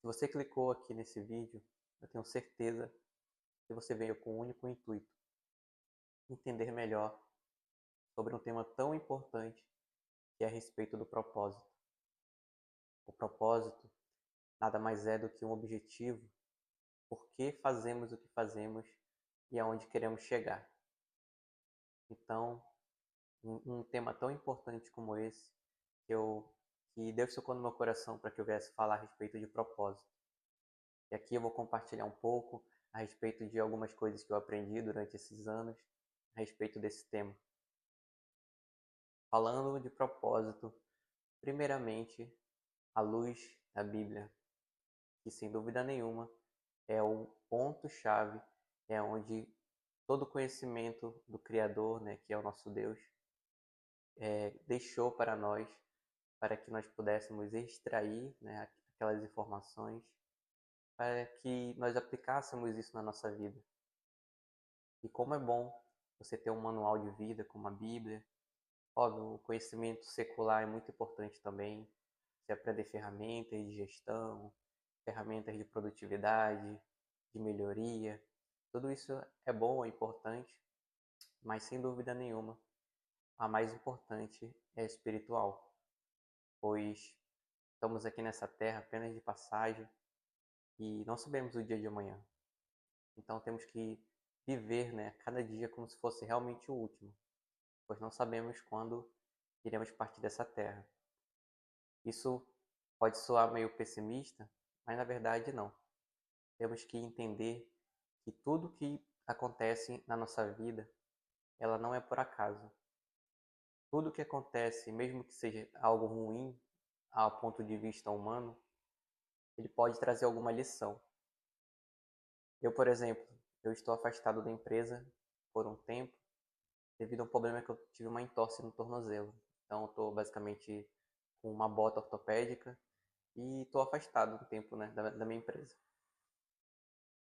Se você clicou aqui nesse vídeo, eu tenho certeza que você veio com o único intuito: entender melhor sobre um tema tão importante que é a respeito do propósito. O propósito nada mais é do que um objetivo, por que fazemos o que fazemos e aonde queremos chegar. Então, um tema tão importante como esse, que Deus tocou no meu coração para que eu viesse falar a respeito de propósito. E aqui eu vou compartilhar um pouco a respeito de algumas coisas que eu aprendi durante esses anos a respeito desse tema. Falando de propósito, primeiramente, à luz da Bíblia, que sem dúvida nenhuma é o ponto-chave, é onde todo conhecimento do Criador, né, que é o nosso Deus, deixou para nós, para que nós pudéssemos extrair, né, aquelas informações, para que nós aplicássemos isso na nossa vida. E como é bom você ter um manual de vida como a Bíblia. Óbvio, o conhecimento secular é muito importante também. Você aprender ferramentas de gestão, ferramentas de produtividade, de melhoria. Tudo isso é bom, é importante, mas sem dúvida nenhuma, a mais importante é a espiritual, pois estamos aqui nessa terra apenas de passagem e não sabemos o dia de amanhã. Então temos que viver, né, cada dia como se fosse realmente o último, pois não sabemos quando iremos partir dessa terra. Isso pode soar meio pessimista, mas na verdade não. Temos que entender que tudo que acontece na nossa vida, ela não é por acaso. Tudo que acontece, mesmo que seja algo ruim, ao ponto de vista humano, ele pode trazer alguma lição. Eu, por exemplo, eu estou afastado da empresa por um tempo, devido a um problema que eu tive uma entorse no tornozelo. Então, eu estou basicamente com uma bota ortopédica e estou afastado um tempo, né, da minha empresa.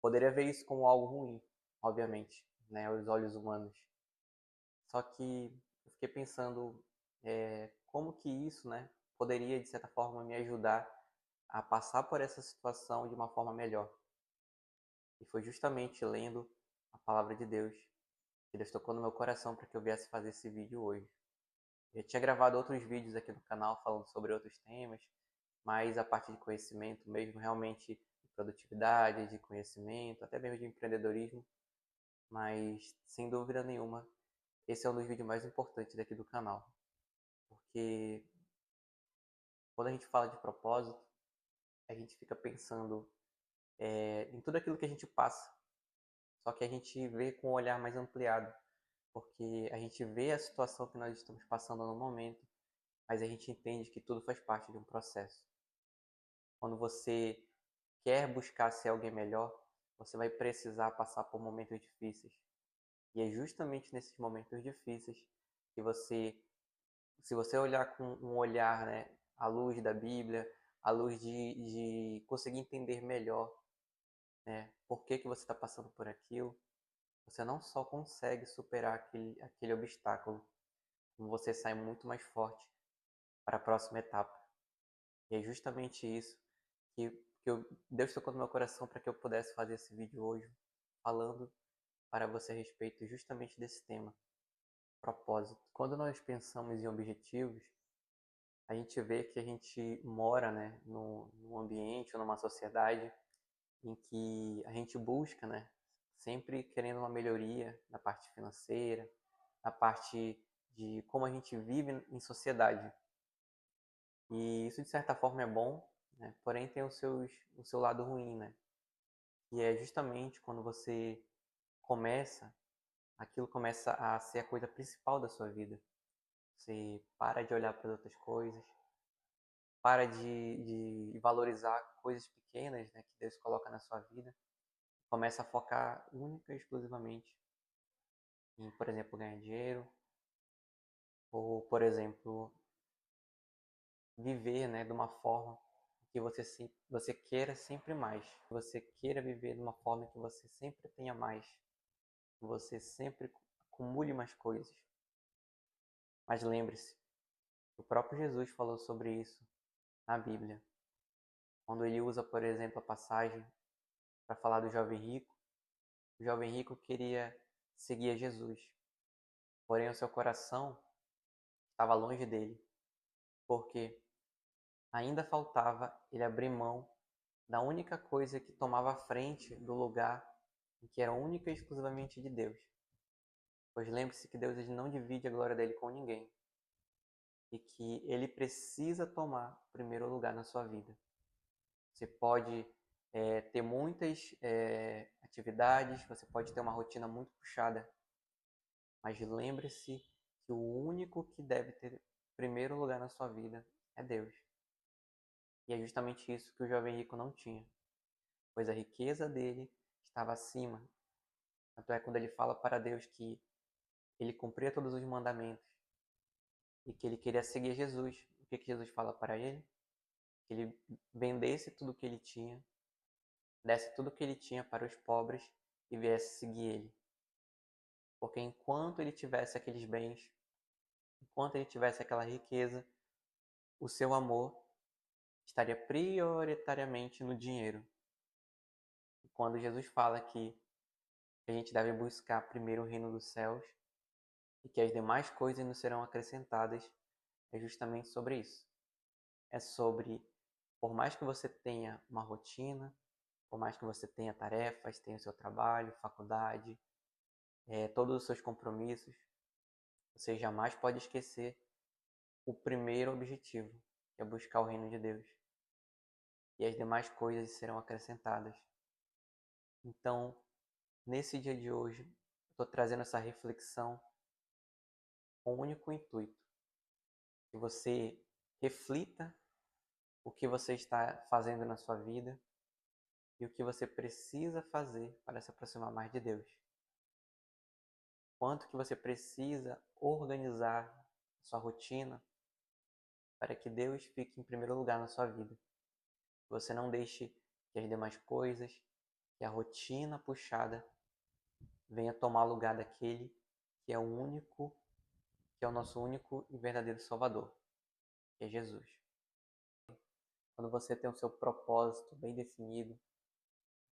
Poderia ver isso como algo ruim, obviamente, né, aos olhos humanos. Só que eu fiquei pensando como que isso, né, poderia, de certa forma, me ajudar a passar por essa situação de uma forma melhor. E foi justamente lendo a palavra de Deus que Deus tocou no meu coração para que eu viesse fazer esse vídeo hoje. Eu já tinha gravado outros vídeos aqui no canal falando sobre outros temas, mas a parte de conhecimento mesmo, realmente de produtividade, de conhecimento, até mesmo de empreendedorismo, mas sem dúvida nenhuma, esse é um dos vídeos mais importantes daqui do canal, porque quando a gente fala de propósito, a gente fica pensando em tudo aquilo que a gente passa, só que a gente vê com um olhar mais ampliado, porque a gente vê a situação que nós estamos passando no momento, mas a gente entende que tudo faz parte de um processo. Quando você quer buscar ser alguém melhor, você vai precisar passar por momentos difíceis. E é justamente nesses momentos difíceis que você, se você olhar com um olhar, né, à luz da Bíblia, à luz de conseguir entender melhor, né, por que você está passando por aquilo, você não só consegue superar aquele obstáculo, como você sai muito mais forte para a próxima etapa. E é justamente isso Deus tocou no meu coração para que eu pudesse fazer esse vídeo hoje, falando para você a respeito justamente desse tema, propósito. Quando nós pensamos em objetivos, a gente vê que a gente mora, né, num ambiente ou numa sociedade em que a gente busca, né, sempre querendo uma melhoria na parte financeira, na parte de como a gente vive em sociedade. E isso de certa forma é bom, né, porém tem o seu lado ruim, né? E é justamente quando você começa, aquilo começa a ser a coisa principal da sua vida. Você para de olhar para as outras coisas, para de valorizar coisas pequenas, né, que Deus coloca na sua vida, começa a focar única e exclusivamente em, por exemplo, ganhar dinheiro, ou, por exemplo, viver, né, de uma forma que você queira sempre mais, que você queira viver de uma forma que você sempre tenha mais, que você sempre acumule mais coisas. Mas lembre-se, o próprio Jesus falou sobre isso na Bíblia, quando ele usa, por exemplo, a passagem para falar do jovem rico, o jovem rico queria seguir a Jesus, porém o seu coração estava longe dele, porque ainda faltava ele abrir mão da única coisa que tomava frente do lugar em que era única e exclusivamente de Deus. Pois lembre-se que Deus ele não divide a glória dele com ninguém e que ele precisa tomar o primeiro lugar na sua vida. Você pode ter muitas atividades, você pode ter uma rotina muito puxada, mas lembre-se que o único que deve ter primeiro lugar na sua vida é Deus. E é justamente isso que o jovem rico não tinha, pois a riqueza dele estava acima. Tanto é quando ele fala para Deus que ele cumpria todos os mandamentos e que ele queria seguir Jesus. O que Jesus fala para ele? Que ele vendesse tudo o que ele tinha, desse tudo o que ele tinha para os pobres e viesse seguir ele. Porque enquanto ele tivesse aqueles bens, enquanto ele tivesse aquela riqueza, o seu amor estaria prioritariamente no dinheiro. E quando Jesus fala que a gente deve buscar primeiro o reino dos céus e que as demais coisas nos serão acrescentadas, é justamente sobre isso. É sobre, por mais que você tenha uma rotina, por mais que você tenha tarefas, tenha o seu trabalho, faculdade, todos os seus compromissos, você jamais pode esquecer o primeiro objetivo, que é buscar o reino de Deus. E as demais coisas serão acrescentadas. Então, nesse dia de hoje, eu estou trazendo essa reflexão com o único intuito que você reflita o que você está fazendo na sua vida e o que você precisa fazer para se aproximar mais de Deus. Quanto que você precisa organizar a sua rotina para que Deus fique em primeiro lugar na sua vida. Você não deixe que as demais coisas, que a rotina puxada venha tomar lugar daquele que é o único, que é o nosso único e verdadeiro Salvador, que é Jesus. Quando você tem o seu propósito bem definido,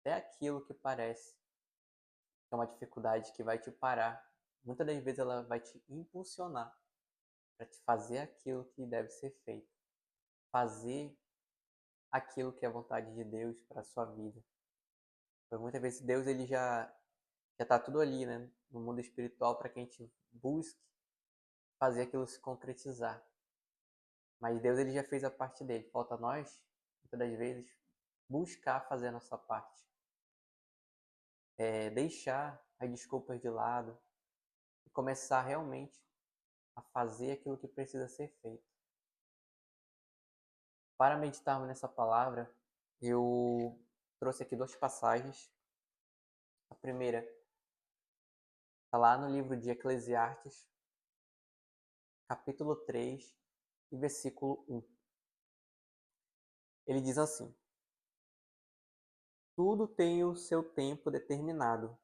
até aquilo que parece que é uma dificuldade que vai te parar, muitas das vezes ela vai te impulsionar para te fazer aquilo que deve ser feito. Fazer aquilo que é a vontade de Deus para a sua vida. Porque muitas vezes Deus ele já está tudo ali, né? No mundo espiritual para que a gente busque fazer aquilo se concretizar. Mas Deus ele já fez a parte dele. Falta nós, muitas das vezes, buscar fazer a nossa parte. Deixar as desculpas de lado e começar realmente a fazer aquilo que precisa ser feito. Para meditarmos nessa palavra, eu trouxe aqui duas passagens. A primeira está lá no livro de Eclesiastes, capítulo 3 e versículo 1. Ele diz assim: tudo tem o seu tempo determinado,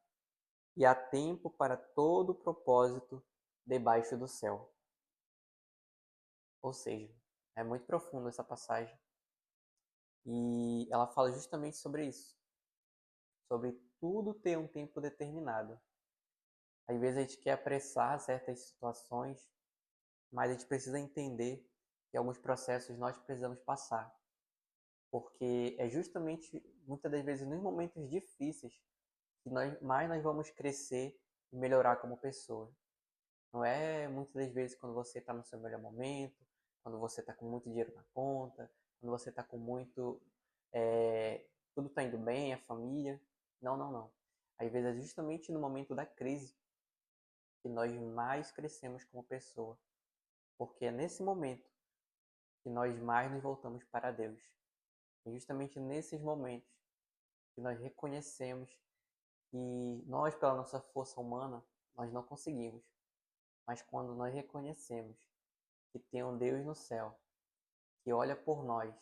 e há tempo para todo propósito debaixo do céu. Ou seja, é muito profundo essa passagem. E ela fala justamente sobre isso. Sobre tudo ter um tempo determinado. Às vezes a gente quer apressar certas situações, mas a gente precisa entender que alguns processos nós precisamos passar. Porque é justamente, muitas das vezes, nos momentos difíceis que nós vamos crescer e melhorar como pessoa. Não é muitas das vezes quando você está no seu melhor momento, quando você está com muito dinheiro na conta, quando você está com muito. Tudo está indo bem, a família. Não, não, não. Às vezes é justamente no momento da crise que nós mais crescemos como pessoa. Porque é nesse momento que nós mais nos voltamos para Deus. É justamente nesses momentos que nós reconhecemos que nós, pela nossa força humana, nós não conseguimos. Mas quando nós reconhecemos que tem um Deus no céu, que olha por nós,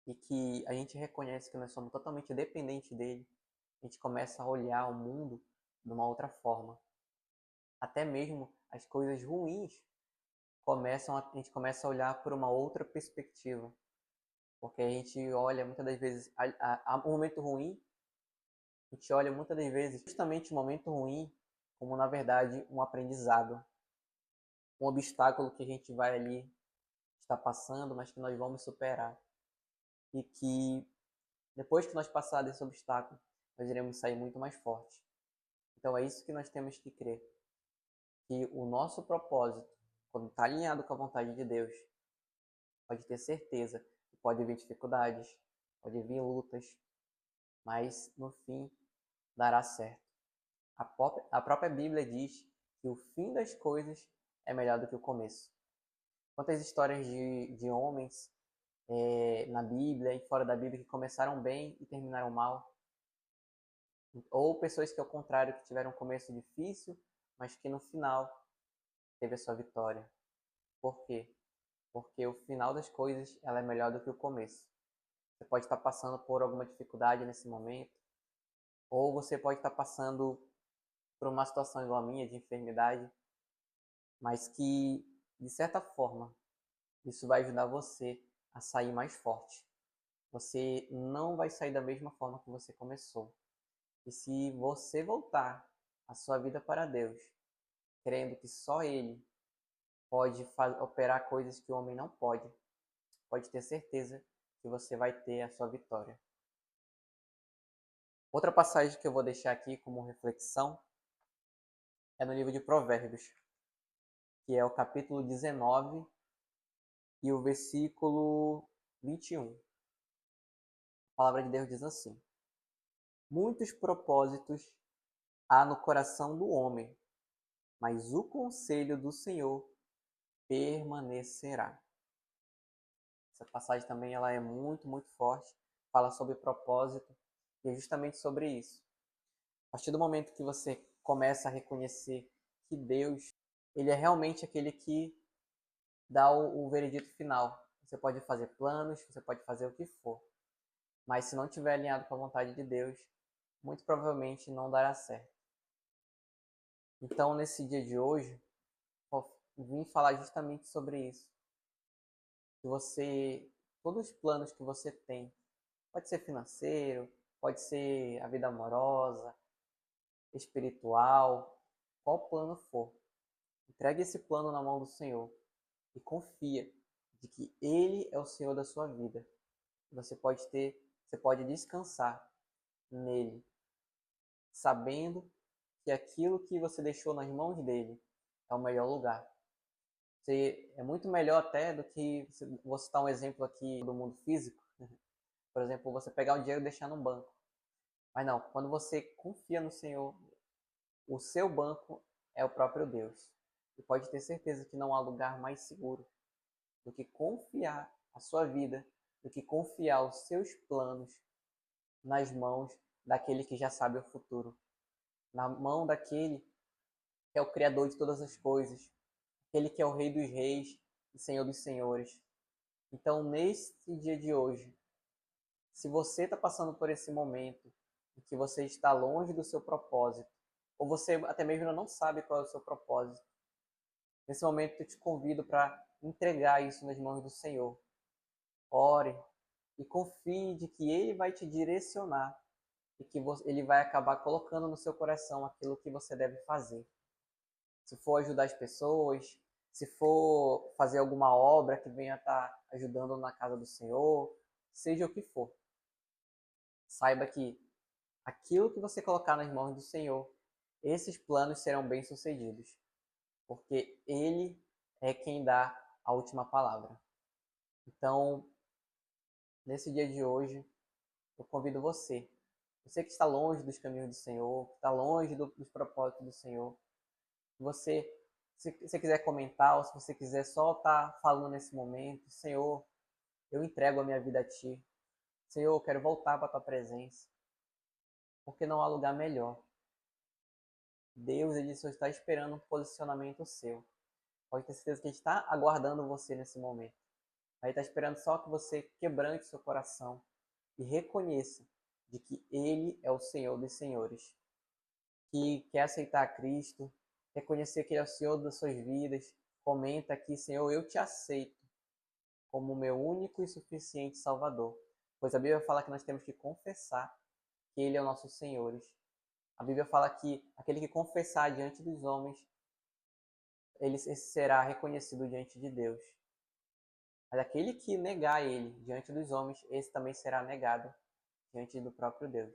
e que a gente reconhece que nós somos totalmente dependentes dele, a gente começa a olhar o mundo de uma outra forma. Até mesmo as coisas ruins a gente começa a olhar por uma outra perspectiva. Porque a gente olha muitas das vezes um momento ruim, a gente olha muitas das vezes justamente o momento ruim como, na verdade, um aprendizado, um obstáculo que a gente vai ali estar passando, mas que nós vamos superar. E que depois que nós passar desse obstáculo, nós iremos sair muito mais fortes. Então é isso que nós temos que crer, que o nosso propósito, quando está alinhado com a vontade de Deus, pode ter certeza que pode vir dificuldades, pode vir lutas, mas no fim dará certo. A própria Bíblia diz que o fim das coisas é melhor do que o começo. Quantas histórias de homens na Bíblia e fora da Bíblia que começaram bem e terminaram mal. Ou pessoas que, ao contrário, que tiveram um começo difícil, mas que no final teve a sua vitória. Por quê? Porque o final das coisas ela é melhor do que o começo. Você pode estar passando por alguma dificuldade nesse momento, ou você pode estar passando por uma situação igual a minha, de enfermidade, mas que, de certa forma, isso vai ajudar você a sair mais forte. Você não vai sair da mesma forma que você começou. E se você voltar a sua vida para Deus, crendo que só Ele pode operar coisas que o homem não pode ter certeza que você vai ter a sua vitória. Outra passagem que eu vou deixar aqui como reflexão é no livro de Provérbios, que é o capítulo 19 e o versículo 21. A palavra de Deus diz assim: muitos propósitos há no coração do homem, mas o conselho do Senhor permanecerá. Essa passagem também ela é muito, muito forte, fala sobre propósito e é justamente sobre isso. A partir do momento que você começa a reconhecer que Deus, ele é realmente aquele que dá o veredito final. Você pode fazer planos, você pode fazer o que for, mas se não estiver alinhado com a vontade de Deus, muito provavelmente não dará certo. Então, nesse dia de hoje, eu vim falar justamente sobre isso. Que você, todos os planos que você tem, pode ser financeiro, pode ser a vida amorosa, espiritual, qual plano for. Entregue esse plano na mão do Senhor e confia de que Ele é o Senhor da sua vida. Você pode descansar nele, sabendo que aquilo que você deixou nas mãos dele é o melhor lugar. É muito melhor até do que, vou citar um exemplo aqui do mundo físico, por exemplo, você pegar o dinheiro e deixar num banco. Mas não, quando você confia no Senhor, o seu banco é o próprio Deus. E pode ter certeza que não há lugar mais seguro do que confiar a sua vida, do que confiar os seus planos nas mãos daquele que já sabe o futuro, na mão daquele que é o Criador de todas as coisas, aquele que é o Rei dos Reis e Senhor dos Senhores. Então, nesse dia de hoje, se você está passando por esse momento em que você está longe do seu propósito, ou você até mesmo não sabe qual é o seu propósito, nesse momento eu te convido para entregar isso nas mãos do Senhor. Ore e confie de que Ele vai te direcionar e que Ele vai acabar colocando no seu coração aquilo que você deve fazer. Se for ajudar as pessoas, se for fazer alguma obra que venha estar ajudando na casa do Senhor, seja o que for. Saiba que aquilo que você colocar nas mãos do Senhor, esses planos serão bem-sucedidos, porque Ele é quem dá a última palavra. Então, nesse dia de hoje, eu convido você que está longe dos caminhos do Senhor, que está longe dos propósitos do Senhor, você, se você quiser comentar ou se você quiser só estar falando nesse momento, Senhor, eu entrego a minha vida a Ti. Senhor, eu quero voltar para a Tua presença, porque não há lugar melhor. Deus, Ele só está esperando um posicionamento seu. Pode ter certeza que Ele está aguardando você nesse momento. Ele está esperando só que você quebrante seu coração e reconheça de que Ele é o Senhor dos Senhores. Que quer aceitar Cristo, reconhecer que Ele é o Senhor das suas vidas. Comenta aqui, Senhor, eu te aceito como o meu único e suficiente Salvador. Pois a Bíblia fala que nós temos que confessar que Ele é o nosso Senhor. A Bíblia fala que aquele que confessar diante dos homens, ele será reconhecido diante de Deus. Mas aquele que negar Ele diante dos homens, esse também será negado diante do próprio Deus.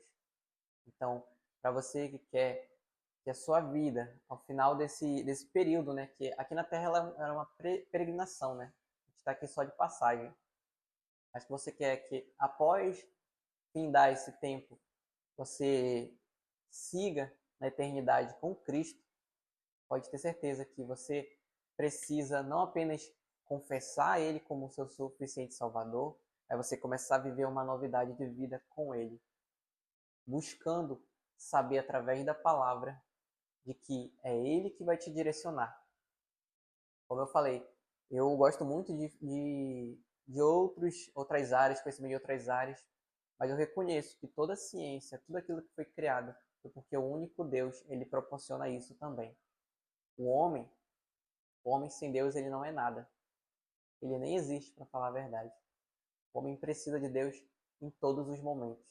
Então, para você que quer que a sua vida, ao final desse período, né, que aqui na Terra ela era uma peregrinação, né? A gente está aqui só de passagem. Mas que você quer que após findar esse tempo, você siga na eternidade com Cristo, pode ter certeza que você precisa não apenas confessar Ele como seu suficiente Salvador, é você começar a viver uma novidade de vida com Ele, buscando saber através da palavra de que é Ele que vai te direcionar. Como eu falei, eu gosto muito de outras áreas, conhecimento de outras áreas, mas eu reconheço que toda a ciência, tudo aquilo que foi criado, foi porque o único Deus, ele proporciona isso também. O homem sem Deus, ele não é nada. Ele nem existe, para falar a verdade. O homem precisa de Deus em todos os momentos,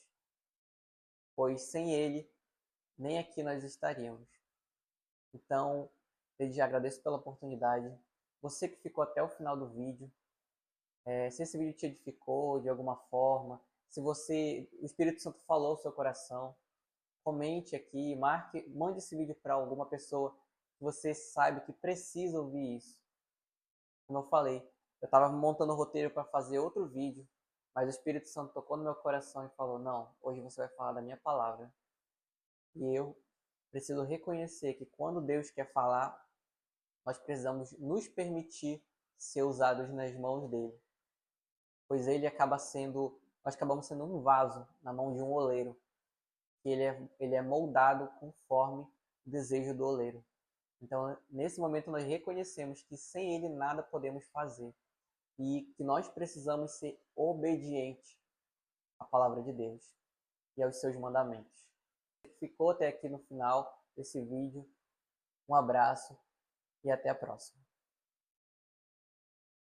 pois sem ele, nem aqui nós estaríamos. Então, eu já agradeço pela oportunidade. Você que ficou até o final do vídeo, se esse vídeo te edificou de alguma forma, se o Espírito Santo falou ao seu coração, comente aqui, mande esse vídeo para alguma pessoa que você sabe que precisa ouvir isso. Como eu falei, eu estava montando o roteiro para fazer outro vídeo, mas o Espírito Santo tocou no meu coração e falou: não, hoje você vai falar da minha palavra. E eu preciso reconhecer que quando Deus quer falar, nós precisamos nos permitir ser usados nas mãos dele. Pois nós acabamos sendo um vaso na mão de um oleiro, que ele é moldado conforme o desejo do oleiro. Então, nesse momento, nós reconhecemos que sem ele nada podemos fazer e que nós precisamos ser obedientes à palavra de Deus e aos seus mandamentos. Ficou até aqui no final desse vídeo. Um abraço e até a próxima.